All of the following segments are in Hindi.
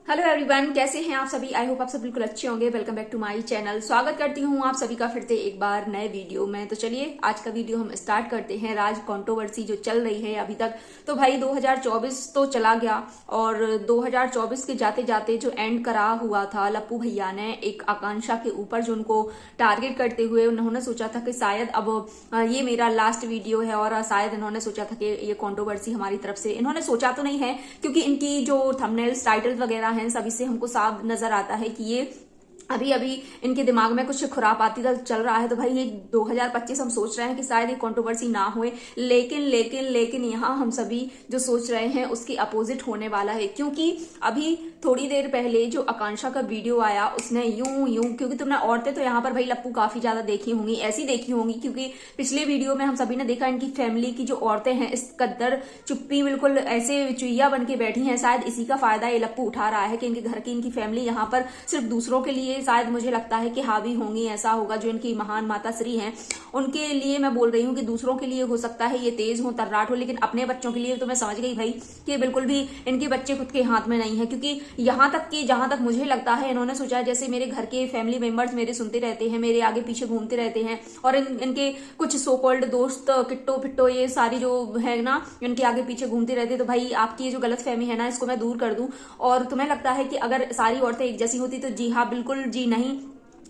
हेलो एवरीवन, कैसे हैं आप सभी। आई होप आप सब बिल्कुल अच्छे होंगे। Welcome back to my channel. स्वागत करती हूँ आप सभी का फिर से एक बार नए वीडियो में। तो चलिए आज का वीडियो हम स्टार्ट करते हैं। राज कंट्रोवर्सी जो चल रही है अभी तक, तो भाई 2024 तो चला गया और 2024 के जाते जाते जो एंड करा हुआ था, लप्पू भैया ने एक आकांक्षा के ऊपर जो उनको टारगेट करते हुए उन्होंने सोचा था कि शायद अब ये मेरा लास्ट वीडियो है और शायद इन्होंने सोचा था कि ये कंट्रोवर्सी हमारी तरफ से, इन्होंने सोचा तो नहीं है क्योंकि इनकी जो थंबनेल्स टाइटल्स वगैरह हैं सभी से हमको साफ नजर आता है कि ये अभी अभी इनके दिमाग में कुछ खुरापाती चल रहा है। तो भाई ये 2025 हम सोच रहे हैं कि शायद ये कंट्रोवर्सी ना होए, लेकिन लेकिन लेकिन यहाँ हम सभी जो सोच रहे हैं उसके अपोजिट होने वाला है। क्योंकि अभी थोड़ी देर पहले जो आकांक्षा का वीडियो आया उसने यूं क्योंकि तुमने औरतें तो यहाँ पर भाई लप्पू काफी ज्यादा देखी होंगी, ऐसी देखी होंगी क्योंकि पिछले वीडियो में हम सभी ने देखा इनकी फैमिली की जो औरतें हैं इस कद्दर चुप्पी बिल्कुल ऐसे चुईया बन के बैठी हैं। शायद इसी का फायदा ये लप्पू उठा रहा है कि इनके घर की इनकी फैमिली यहाँ पर सिर्फ दूसरों के लिए शायद मुझे लगता है कि हावी होंगी। ऐसा होगा जो इनकी महान माता श्री हैं उनके लिए मैं बोल रही हूँ कि दूसरों के लिए हो सकता है ये तेज हो, तर्राट हो, लेकिन अपने बच्चों के लिए तो मैं समझ गई भाई कि बिल्कुल भी इनके बच्चे खुद के हाथ में नहीं है। क्योंकि यहाँ तक कि जहां तक मुझे लगता है इन्होंने सोचा जैसे मेरे घर के फैमिली मेंबर्स मेरे सुनते रहते हैं, मेरे आगे पीछे घूमते रहते हैं और इनके कुछ सो कॉल्ड दोस्त किट्टो फिट्टो ये सारी जो है ना इनके आगे पीछे घूमते रहते हैं। तो भाई आपकी ये जो गलत फहमी है ना इसको मैं दूर कर दूं। और तुम्हें लगता है कि अगर सारी औरतें एक जैसी होती तो जी हाँ बिल्कुल जी नहीं,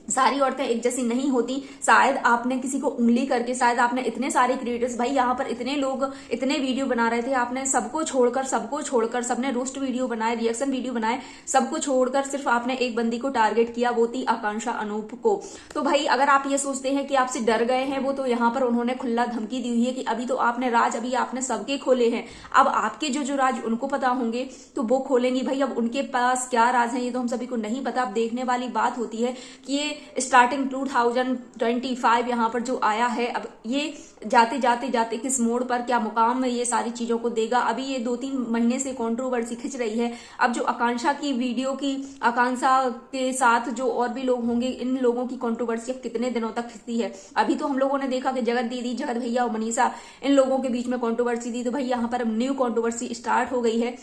सारी औरतें एक जैसी नहीं होती। शायद आपने किसी को उंगली करके, शायद आपने इतने सारे क्रिएटर्स, भाई यहाँ पर इतने लोग इतने वीडियो बना रहे थे, आपने सबको छोड़कर सबने रोस्ट वीडियो बनाए, रिएक्शन वीडियो बनाए, सबको छोड़कर सिर्फ आपने एक बंदी को टारगेट किया, वो थी आकांक्षा अनूप को। तो भाई अगर आप ये सोचते हैं कि आपसे डर गए हैं वो, तो यहाँ पर उन्होंने खुला धमकी दी हुई है कि अभी तो आपने राज अभी आपने सबके खोले हैं, अब आपके जो राज उनको पता होंगे तो वो खोलेंगी। भाई अब उनके पास क्या राज है ये तो हम सभी को नहीं पता। अब देखने वाली बात होती है कि ये स्टार्टिंग 2025 यहाँ पर जो आया है, अब ये जाते जाते जाते किस मोड़ पर क्या मुकाम में ये सारी चीजों को देगा। अभी ये 2-3 महीने से कंट्रोवर्सी खिंच रही है। अब जो आकांक्षा की वीडियो की, आकांक्षा के साथ जो और भी लोग होंगे, इन लोगों की कंट्रोवर्सी अब कितने दिनों तक खिंचती है। अभी तो हम लोगों ने देखा कि जगत दीदी, जगत भैया और मनीषा, इन लोगों के बीच में कंट्रोवर्सी थी। तो भाई यहाँ पर अब न्यू कंट्रोवर्सी स्टार्ट हो गई है।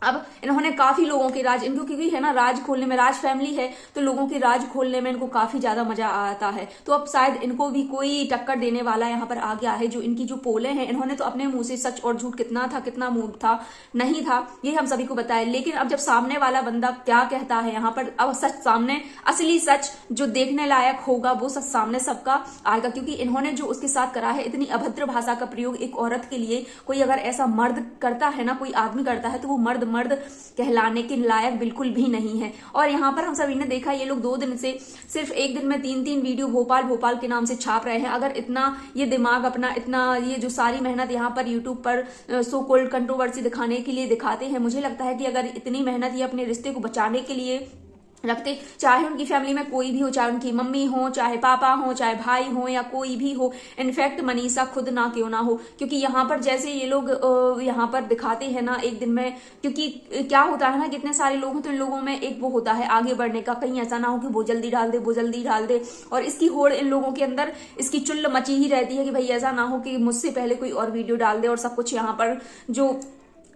अब इन्होंने काफी लोगों के राज, इनको क्योंकि है ना राज खोलने में, राज फैमिली है तो लोगों के राज खोलने में इनको काफी ज्यादा मजा आता है। तो अब शायद इनको भी कोई टक्कर देने वाला यहाँ पर आ गया है। जो इनकी जो पोले हैं, इन्होंने तो अपने मुंह से सच और झूठ कितना था, कितना मूड था, नहीं था, ये हम सभी को बताया। लेकिन अब जब सामने वाला बंदा क्या कहता है यहाँ पर, अब सच सामने, असली सच जो देखने लायक होगा वो सच सामने सबका आएगा। क्योंकि इन्होंने जो उसके साथ करा है, इतनी अभद्र भाषा का प्रयोग एक औरत के लिए कोई अगर ऐसा मर्द करता है ना, कोई आदमी करता है, तो वो मर्द कहलाने के लायक बिल्कुल भी नहीं है। और यहाँ पर हम सभी ने देखा ये लोग 2 दिन से सिर्फ एक दिन में 3-3 वीडियो भोपाल के नाम से छाप रहे हैं। अगर इतना ये दिमाग अपना, इतना ये जो सारी मेहनत यहाँ पर यूट्यूब पर सो कॉल्ड कंट्रोवर्सी दिखाने के लिए दिखाते हैं, मुझे लगता है कि अगर इतनी मेहनत ये अपने रिश्ते को बचाने के लिए रखते, चाहे उनकी फैमिली में कोई भी हो, चाहे उनकी मम्मी हो, चाहे पापा हो, चाहे भाई हो या कोई भी हो, इनफैक्ट मनीषा खुद ना क्यों ना हो। क्योंकि यहाँ पर जैसे ये लोग यहाँ पर दिखाते हैं ना एक दिन में, क्योंकि क्या होता है ना कितने सारे लोग हैं तो इन लोगों में एक वो होता है आगे बढ़ने का, कहीं ऐसा ना हो कि वो जल्दी डाल दे और इसकी होड़ इन लोगों के अंदर, इसकी चुल्ल मची ही रहती है कि भाई ऐसा ना हो कि मुझसे पहले कोई और वीडियो डाल दे और सब कुछ यहाँ पर जो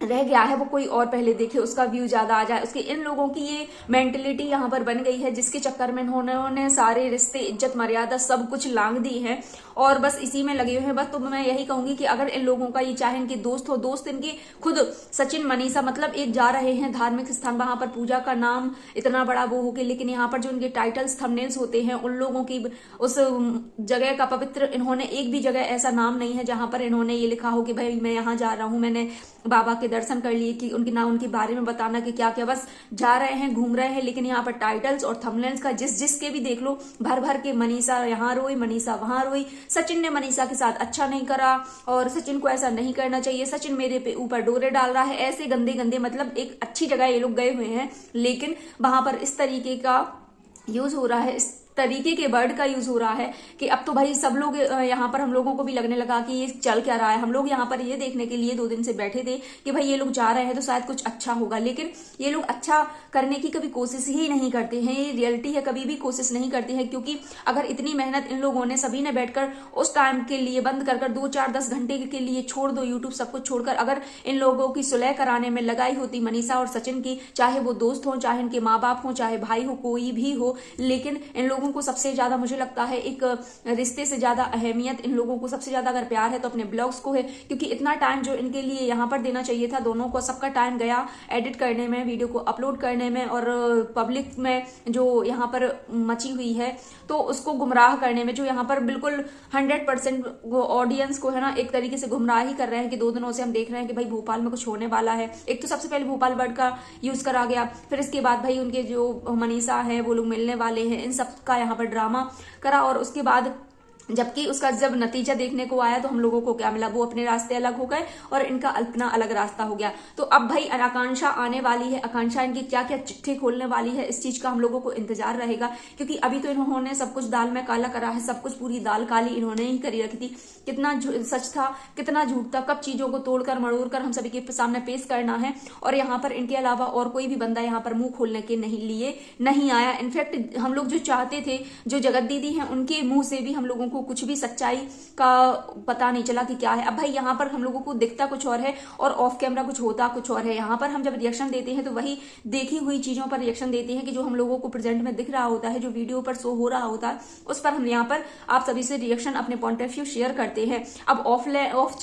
रह गया है वो कोई और पहले देखे, उसका व्यू ज्यादा आ जाए। उसके इन लोगों की ये मेंटेलिटी यहाँ पर बन गई है, जिसके चक्कर में उन्होंने सारे रिश्ते, इज्जत, मर्यादा सब कुछ लांग दी है और बस इसी में लगे हुए हैं। बस तो मैं यही कहूंगी कि अगर इन लोगों का, ये चाहे इनके दोस्त हो, दोस्त इनके खुद सचिन, मनीषा, मतलब एक जा रहे हैं धार्मिक स्थान, वहां पर पूजा का नाम इतना बड़ा वो हो के, लेकिन यहाँ पर जो इनके टाइटल्स, थंबनेल्स होते हैं, उन लोगों की उस जगह का पवित्र, इन्होंने एक भी जगह ऐसा नाम नहीं है जहां पर इन्होंने ये लिखा हो कि भाई मैं यहाँ जा रहा हूँ, मैंने बाबा के दर्शन कर लिए, कि उनके नाम, उनके बारे में बताना कि क्या क्या, बस जा रहे हैं, घूम रहे हैं। लेकिन यहाँ पर टाइटल्स और थंबनेल्स का जिसके भी देख लो, भर के मनीषा यहाँ रोई, मनीषा वहां रोई, सचिन ने मनीषा के साथ अच्छा नहीं करा और सचिन को ऐसा नहीं करना चाहिए, सचिन मेरे पे ऊपर डोरे डाल रहा है, ऐसे गंदे गंदे, मतलब एक अच्छी जगह ये लोग गए हुए हैं लेकिन वहां पर इस तरीके का यूज हो रहा है, इस तरीके के वर्ड का यूज हो रहा है कि अब तो भाई सब लोग यहाँ पर, हम लोगों को भी लगने लगा कि ये चल क्या रहा है। हम लोग यहाँ पर ये देखने के लिए 2 दिन से बैठे थे कि भाई ये लोग जा रहे हैं तो शायद कुछ अच्छा होगा, लेकिन ये लोग अच्छा करने की कभी कोशिश ही नहीं करते हैं। ये रियलिटी है, कभी भी कोशिश नहीं करते हैं, क्योंकि अगर इतनी मेहनत इन लोगों ने सभी ने बैठकर उस टाइम के लिए बंद कर 2, 4, 10 घंटे के लिए छोड़ दो, यूट्यूब सब कुछ छोड़कर अगर इन लोगों की सुलह कराने में लगाई होती मनीषा और सचिन की, चाहे वो दोस्त हो, चाहे इनके माँ बाप हो, चाहे भाई हो, कोई भी हो, लेकिन इन लोगों को सबसे ज्यादा, मुझे लगता है एक रिश्ते से ज्यादा अहमियत इन लोगों को सबसे ज्यादा अगर प्यार है तो अपने ब्लॉग्स को है, क्योंकि इतना टाइम जो इनके लिए यहाँ पर देना चाहिए था, दोनों को सबका टाइम गया एडिट करने में, वीडियो को अपलोड करने में, और पब्लिक में जो यहाँ पर मची हुई है तो उसको गुमराह करने में, जो यहाँ पर बिल्कुल 100% ऑडियंस को है ना एक तरीके से गुमराह ही कर रहे हैं कि 2 दिनों से हम देख रहे हैं कि भाई भोपाल में कुछ होने वाला है। एक तो सबसे पहले भोपाल वर्ड का यूज करा गया, फिर इसके बाद भाई उनके जो मनीषा है वो लोग मिलने वाले हैं, इन सब का यहाँ पर ड्रामा करा, और उसके बाद जबकि उसका जब नतीजा देखने को आया तो हम लोगों को क्या मिला, वो अपने रास्ते अलग हो गए और इनका अपना अलग रास्ता हो गया। तो अब भाई आकांक्षा आने वाली है, आकांक्षा इनकी क्या क्या चिट्ठी खोलने वाली है, इस चीज का हम लोगों को इंतजार रहेगा, क्योंकि अभी तो इन्होंने सब कुछ दाल में काला करा है, सब कुछ पूरी दाल काली इन्होंने ही करी रखी थी। कितना सच था, कितना झूठ था, कब चीजों को तोड़कर मड़ोड़ कर हम सभी के सामने पेश करना है, और यहाँ पर इनके अलावा और कोई भी बंदा यहाँ पर मुंह खोलने के लिए नहीं आया। इनफैक्ट हम लोग जो चाहते थे, जो जगत दीदी हैं, उनके मुंह से भी हम लोगों को कुछ भी सच्चाई का पता नहीं चला कि क्या है। अब भाई यहाँ पर हम लोगों को दिखता कुछ और है और ऑफ कैमरा कुछ होता कुछ और है। यहाँ पर हम जब रिएक्शन देते हैं तो वही देखी हुई चीजों पर रिएक्शन देते हैं कि जो हम लोगों को प्रेजेंट में दिख रहा होता है, जो वीडियो पर शो हो रहा होता है, उस पर हम यहाँ पर आप सभी से रिएक्शन, अपने पॉइंट ऑफ व्यू शेयर करते हैं। अब ऑफ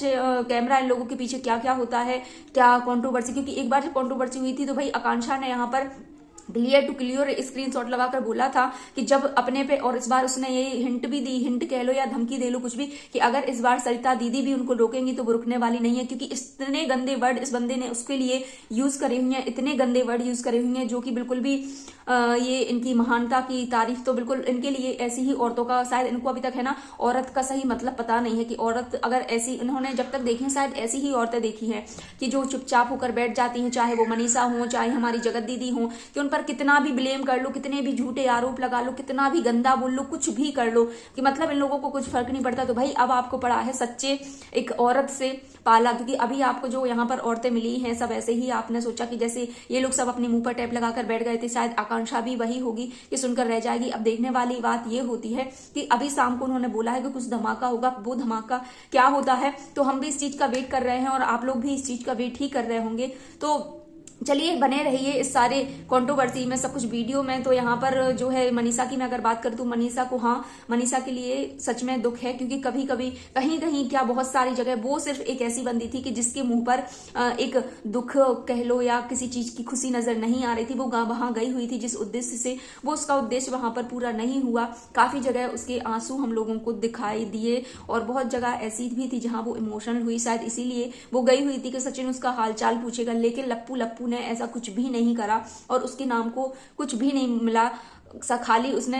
कैमरा इन लोगों के पीछे क्या क्या होता है, क्या कंट्रोवर्सी, क्योंकि एक बार जब कंट्रोवर्सी हुई थी तो भाई आकांक्षा ने यहाँ पर क्लियर टू क्लियर स्क्रीनशॉट लगाकर बोला था कि जब अपने पे, और इस बार उसने ये हिंट भी दी, हिंट कह लो या धमकी दे लो कुछ भी, कि अगर इस बार सरिता दीदी भी उनको रोकेंगी तो वो रुकने वाली नहीं है, क्योंकि इतने गंदे वर्ड इस बंदे ने उसके लिए यूज करे हुए हैं, इतने गंदे वर्ड यूज करे हुए हैं जो कि बिल्कुल भी ये इनकी महानता की तारीफ तो बिल्कुल इनके लिए ऐसी ही औरतों का, शायद इनको अभी तक है ना औरत का सही मतलब पता नहीं है कि औरत अगर ऐसी, इन्होंने जब तक देखी है शायद ऐसी ही औरतें देखी हैं कि जो चुपचाप होकर बैठ जाती हैं, चाहे वो मनीषा हो, चाहे हमारी जगत दीदी हो, कि उन पर कितना भी ब्लेम कर लो, कितने भी झूठे आरोप लगा लो, कितना भी गंदा बोल लो, कुछ भी कर लो, कि मतलब इन लोगों को कुछ फर्क नहीं पड़ता। तो भाई अब आपको पड़ा है सच्चे एक औरत से पाला, क्योंकि अभी आपको जो यहाँ पर औरतें मिली हैं सब ऐसे ही आपने सोचा कि जैसे ये लोग सब अपने मुंह पर टैप लगाकर बैठ गए थे, शायद आकांक्षा भी वही होगी कि सुनकर रह जाएगी। अब देखने वाली बात ये होती है कि अभी शाम को उन्होंने बोला है कि कुछ धमाका होगा, वो धमाका क्या होता है तो हम भी इस चीज का वेट कर रहे हैं और आप लोग भी इस चीज का वेट ही कर रहे होंगे। तो चलिए बने रहिए इस सारे कंट्रोवर्सी में, सब कुछ वीडियो में। तो यहाँ पर जो है मनीषा की मैं अगर बात करूँ तो मनीषा को, हाँ मनीषा के लिए सच में दुख है, क्योंकि कभी कभी कहीं कहीं क्या बहुत सारी जगह वो सिर्फ एक ऐसी बंदी थी कि जिसके मुंह पर एक दुख कह लो या किसी चीज की खुशी नजर नहीं आ रही थी। वो वहां गई हुई थी जिस उद्देश्य से, वो उसका उद्देश्य वहां पर पूरा नहीं हुआ। काफी जगह उसके आंसू हम लोगों को दिखाई दिए और बहुत जगह ऐसी भी थी जहां वो इमोशनल हुई, शायद इसीलिए वो गई हुई थी कि सचिन उसका हालचाल पूछेगा। लेकिन लप्पू ने ऐसा कुछ भी नहीं करा और उसके नाम को कुछ भी नहीं मिला, खाली उसने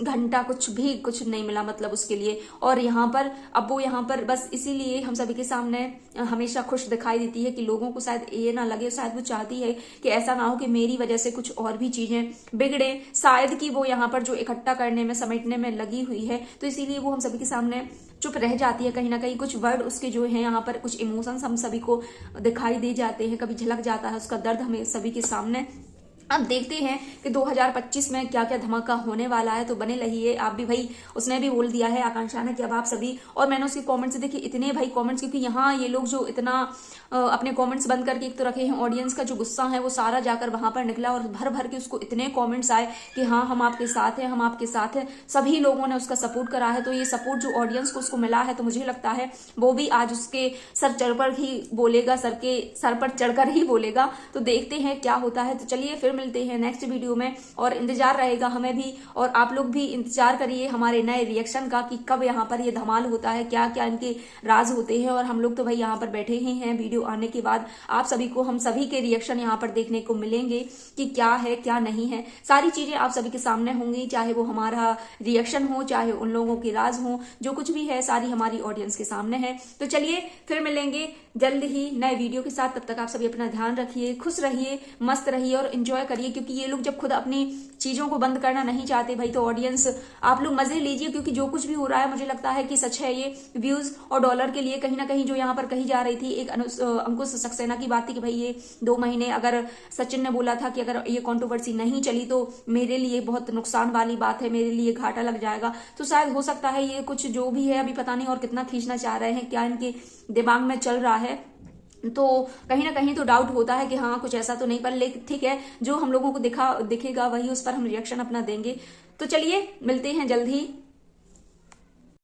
घंटा कुछ नहीं मिला मतलब उसके लिए। और यहाँ पर अब वो यहाँ पर बस इसीलिए हम सभी के सामने हमेशा खुश दिखाई देती है कि लोगों को शायद ये ना लगे, शायद वो चाहती है कि ऐसा ना हो कि मेरी वजह से कुछ और भी चीजें बिगड़े, शायद कि वो यहाँ पर जो इकट्ठा करने में समेटने में लगी हुई है, तो इसीलिए वो हम सभी के सामने चुप रह जाती है। कहीं ना कहीं कुछ वर्ड उसके जो है यहाँ पर, कुछ इमोशंस हम सभी को दिखाई दे जाते हैं, कभी झलक जाता है उसका दर्द हमें सभी के सामने। अब देखते हैं कि 2025 में क्या क्या धमाका होने वाला है, तो बने रहिए आप भी। भाई उसने भी बोल दिया है आकांक्षा ने कि अब आप सभी, और मैंने उसके कमेंट्स देखे इतने भाई कमेंट्स, क्योंकि यहाँ ये लोग जो इतना अपने कमेंट्स बंद करके एक तो रखे हैं, ऑडियंस का जो गुस्सा है वो सारा जाकर वहां पर निकला और भर भर के उसको इतने कमेंट्स आए कि हाँ हम आपके साथ हैं, हम आपके साथ हैं। सभी लोगों ने उसका सपोर्ट करा है, तो ये सपोर्ट जो ऑडियंस को उसको मिला है तो मुझे लगता है वो भी आज उसके सर चढ़ पर ही बोलेगा, सर पर चढ़कर ही बोलेगा। तो देखते हैं क्या होता है। तो चलिए फिर मिलते हैं नेक्स्ट वीडियो में, और इंतजार रहेगा हमें भी और आप लोग भी इंतजार करिए हमारे नए रिएक्शन का कि कब यहाँ पर ये धमाल होता है, क्या क्या इनके राज होते हैं। और हम लोग तो भाई यहाँ पर बैठे ही हैं, वीडियो आने के बाद आप सभी को, हम सभी के रिएक्शन यहाँ पर देखने को मिलेंगे कि क्या है क्या नहीं है। सारी चीजें आप सभी के सामने होंगी, चाहे वो हमारा रिएक्शन हो, चाहे उन लोगों के राज हो, जो कुछ भी है सारी हमारी ऑडियंस के सामने है। तो चलिए फिर मिलेंगे जल्द ही नए वीडियो के साथ। तब तक आप सभी अपना ध्यान रखिए, खुश रहिए, मस्त रहिए और एंजॉय करिए, क्योंकि ये लोग जब खुद अपनी चीजों को बंद करना नहीं चाहते भाई, तो ऑडियंस आप लोग मजे लीजिए, क्योंकि जो कुछ भी हो रहा है मुझे लगता है कि सच है। ये व्यूज और डॉलर के लिए कहीं ना कहीं जो यहाँ पर कही जा रही थी, एक अंकुश सक्सेना की बात थी कि भाई ये 2 महीने, अगर सचिन ने बोला था कि अगर ये कंट्रोवर्सी नहीं चली तो मेरे लिए बहुत नुकसान वाली बात है, मेरे लिए घाटा लग जाएगा। तो शायद हो सकता है ये कुछ जो भी है, अभी पता नहीं और कितना खींचना चाह रहे हैं, क्या इनके दिमाग में चल रहा है। तो कहीं ना कहीं तो डाउट होता है कि हाँ कुछ ऐसा तो नहीं, पर लेकिन ठीक है, जो हम लोगों को दिखेगा वही उस पर हम रिएक्शन अपना देंगे। तो चलिए मिलते हैं जल्द ही।